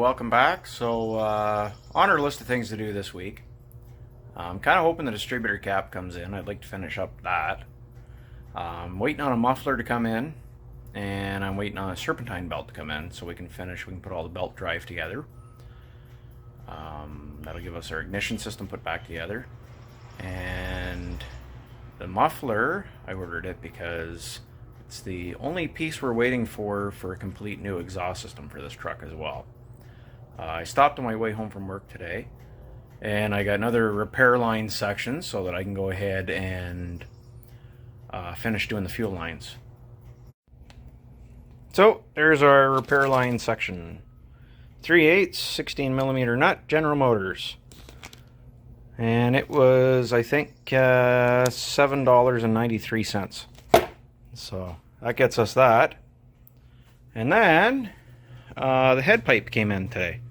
welcome back. So on our list of things to do this week, I'm kind of hoping the distributor cap comes in. I'd like to finish up that. I'm waiting on a muffler to come in, and I'm waiting on a serpentine belt to come in so we can put all the belt drive together. That'll give us our ignition system put back together. And the muffler, I ordered it because it's the only piece we're waiting for a complete new exhaust system for this truck as well. I stopped on my way home from work today, and I got another repair line section so that I can go ahead and finish doing the fuel lines. So there's our repair line section. 3/8 16mm nut, General Motors. And it was, I think, $7.93. So that gets us that. And then the head pipe came in today.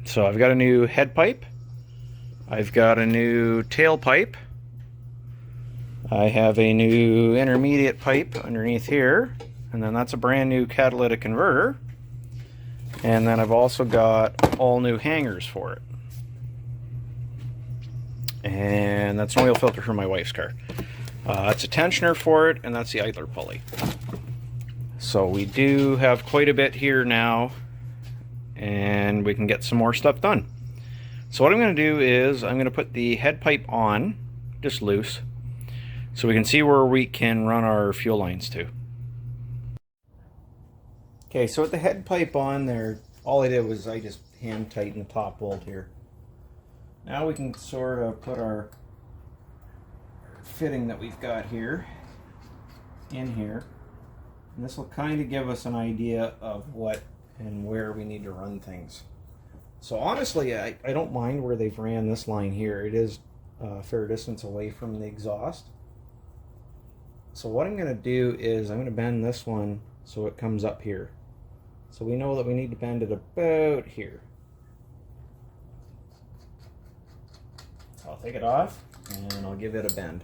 So I've got a new head pipe. I've got a new tailpipe. I have a new intermediate pipe underneath here. And then that's a brand new catalytic converter. And then I've also got all new hangers for it. And that's an oil filter for my wife's car. That's a tensioner for it, and that's the idler pulley. So we do have quite a bit here now, and we can get some more stuff done. So what I'm going to do is I'm going to put the head pipe on, just loose, so we can see where we can run our fuel lines to. Okay, so with the head pipe on there, all I did was I just hand tightened the top bolt here. Now we can sort of put our fitting that we've got here in here, and this will kind of give us an idea of what and where we need to run things. So honestly, I don't mind where they've ran this line here. It is a fair distance away from the exhaust. So what I'm going to do is I'm going to bend this one so it comes up here. So we know that we need to bend it about here. So I'll take it off and I'll give it a bend.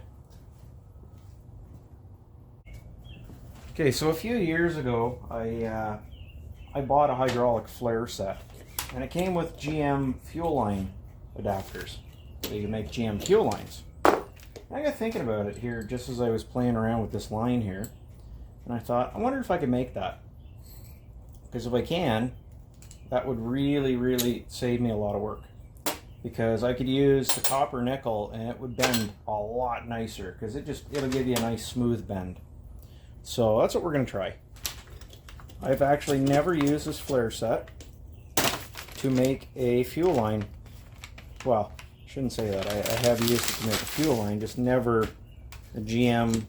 Okay, so a few years ago I bought a hydraulic flare set, and it came with GM fuel line adapters so you can make GM fuel lines. I got thinking about it here just as I was playing around with this line here, and I thought, I wonder if I could make that. Because if I can, that would really save me a lot of work. Because I could use the copper nickel and it would bend a lot nicer, because it'll give you a nice smooth bend. So that's what we're going to try. I've actually never used this flare set to make a fuel line. Well, I shouldn't say that. I have used it to make a fuel line, just never a GM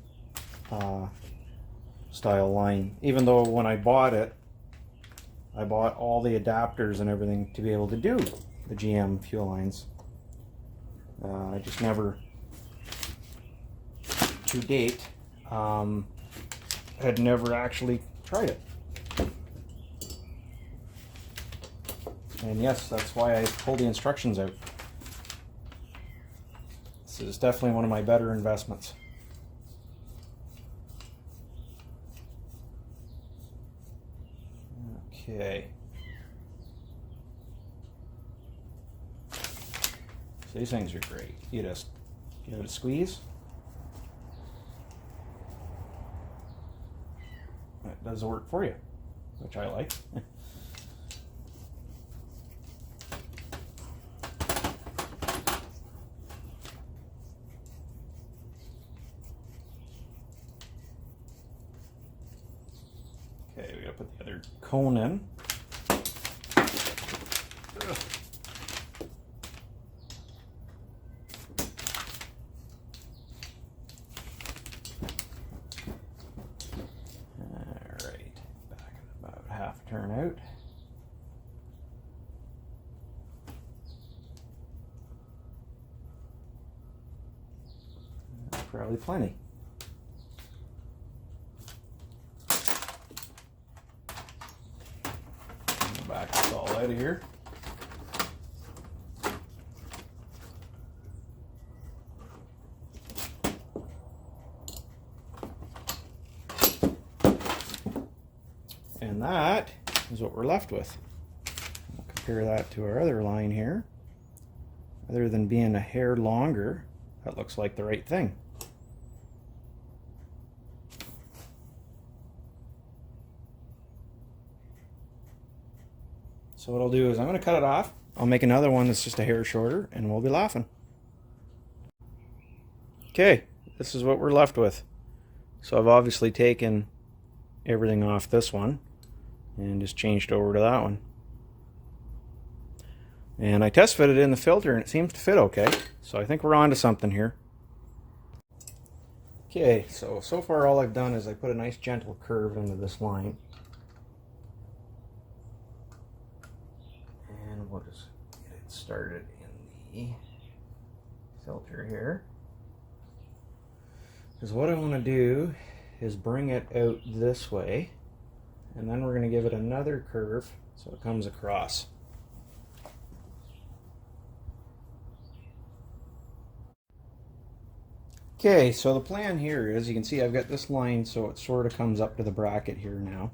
style line. Even though when I bought it, I bought all the adapters and everything to be able to do the GM fuel lines. I just never, to date, had never actually tried it. And yes, that's why I pulled the instructions out. This is definitely one of my better investments. Okay. So these things are great. You just give it a squeeze. It does the work for you, which I like. Okay, we gotta put the other cone in. Alright, back about half turn out. Probably plenty. Back this all out of here. And that is what we're left with. compare that to our other line here. Other than being a hair longer, that looks like the right thing. So what I'll do is I'm going to cut it off. I'll make another one that's just a hair shorter, and we'll be laughing. Okay, this is what we're left with. So I've obviously taken everything off this one and just changed over to that one. And I test fitted in the filter and it seems to fit okay. So I think we're on to something here. Okay, so far all I've done is I put a nice gentle curve into this line. And we'll just get it started in the filter here. Because what I want to do is bring it out this way, and then we're going to give it another curve so it comes across. Okay, so the plan here is, you can see I've got this line so it sort of comes up to the bracket here now.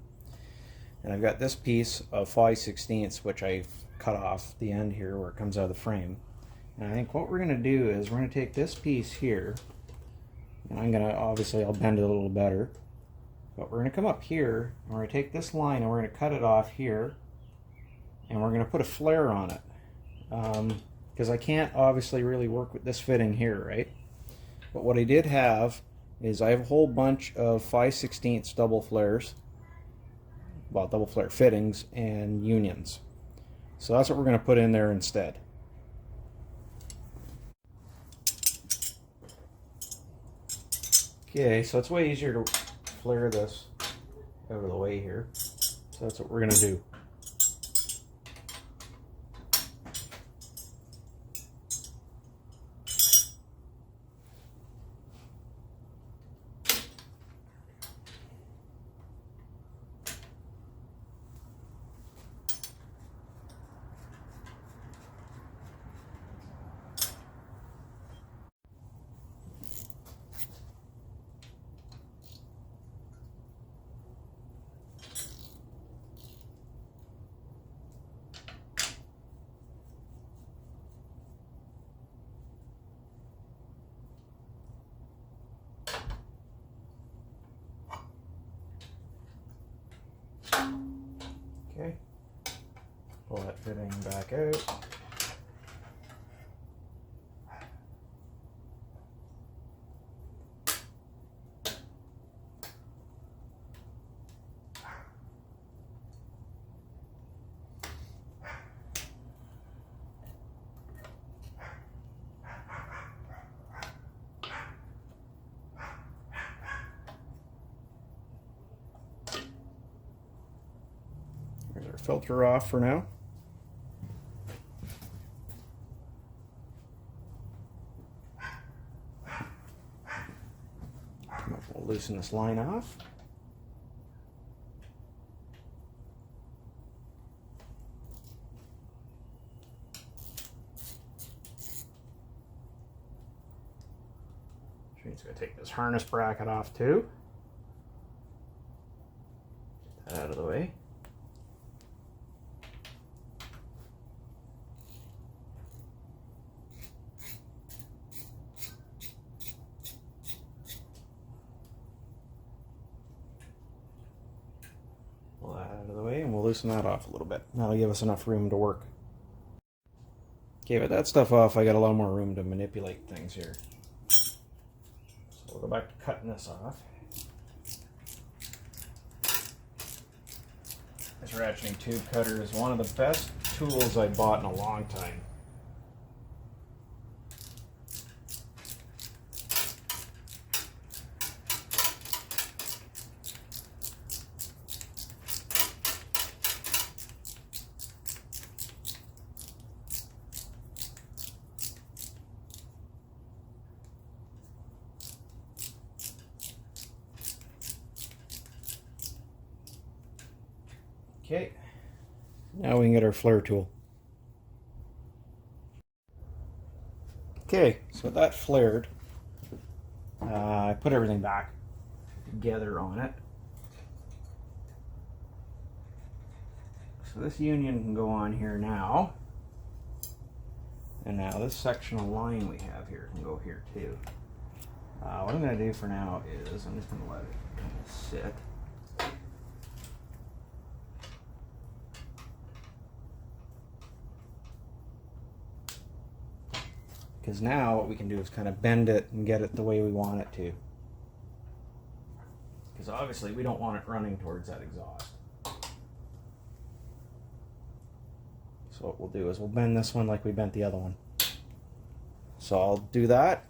And I've got this piece of 5/16 which I've cut off the end here where it comes out of the frame. And I think what we're going to do is we're going to take this piece here, and I'm going to, obviously I'll bend it a little better, but we're going to come up here and we're going to take this line and we're going to cut it off here, and we're going to put a flare on it. Because I can't obviously really work with this fitting here, right? But what I did have is I have a whole bunch of 5/16 double flares, well, double flare fittings and unions. So that's what we're going to put in there instead. Okay, so it's way easier to flare this out of the way here. So that's what we're going to do. Okay, pull that fitting back out. There's our filter off for now. We'll loosen this line off. Shane's going to take this harness bracket off too. Get that out of the way. Pull that out of the way and we'll loosen that off a little bit. That'll give us enough room to work. Okay, with that stuff off, I got a lot more room to manipulate things here. So we'll go back to cutting this off. This ratcheting tube cutter is one of the best tools I bought in a long time. Okay, now we can get our flare tool. Okay, so that flared. I put everything back together on it. so this union can go on here now. And now this section of line we have here can go here too. What I'm going to do for now is I'm just going to let it kind of sit. Because now what we can do is kind of bend it and get it the way we want it to. Because obviously we don't want it running towards that exhaust. So what we'll do is we'll bend this one like we bent the other one. So I'll do that,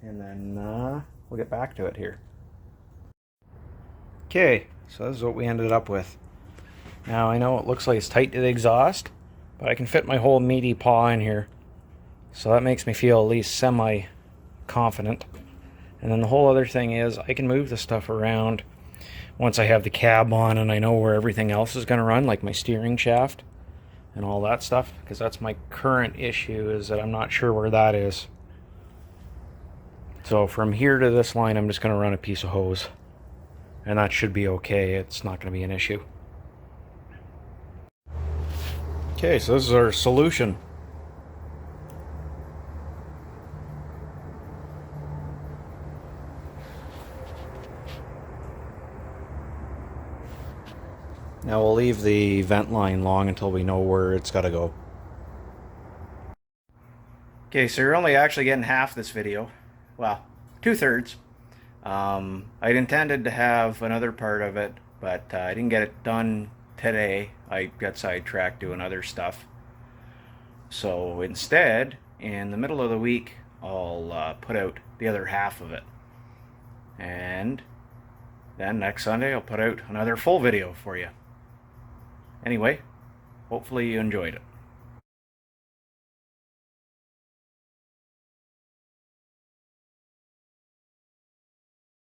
and then we'll get back to it here. Okay, so this is what we ended up with. Now I know it looks like it's tight to the exhaust, but I can fit my whole meaty paw in here. So that makes me feel at least semi-confident. And then the whole other thing is I can move the stuff around once I have the cab on and I know where everything else is going to run, like my steering shaft and all that stuff, because that's my current issue, is that I'm not sure where that is. So from here to this line, I'm just going to run a piece of hose, and that should be okay. It's not going to be an issue. Okay, so this is our solution. Now we'll leave the vent line long until we know where it's got to go. Okay, so you're only actually getting half this video. Well, 2/3. I'd intended to have another part of it, but I didn't get it done today. I got sidetracked doing other stuff. So instead, in the middle of the week, I'll put out the other half of it. And then next Sunday, I'll put out another full video for you. Anyway, hopefully you enjoyed it.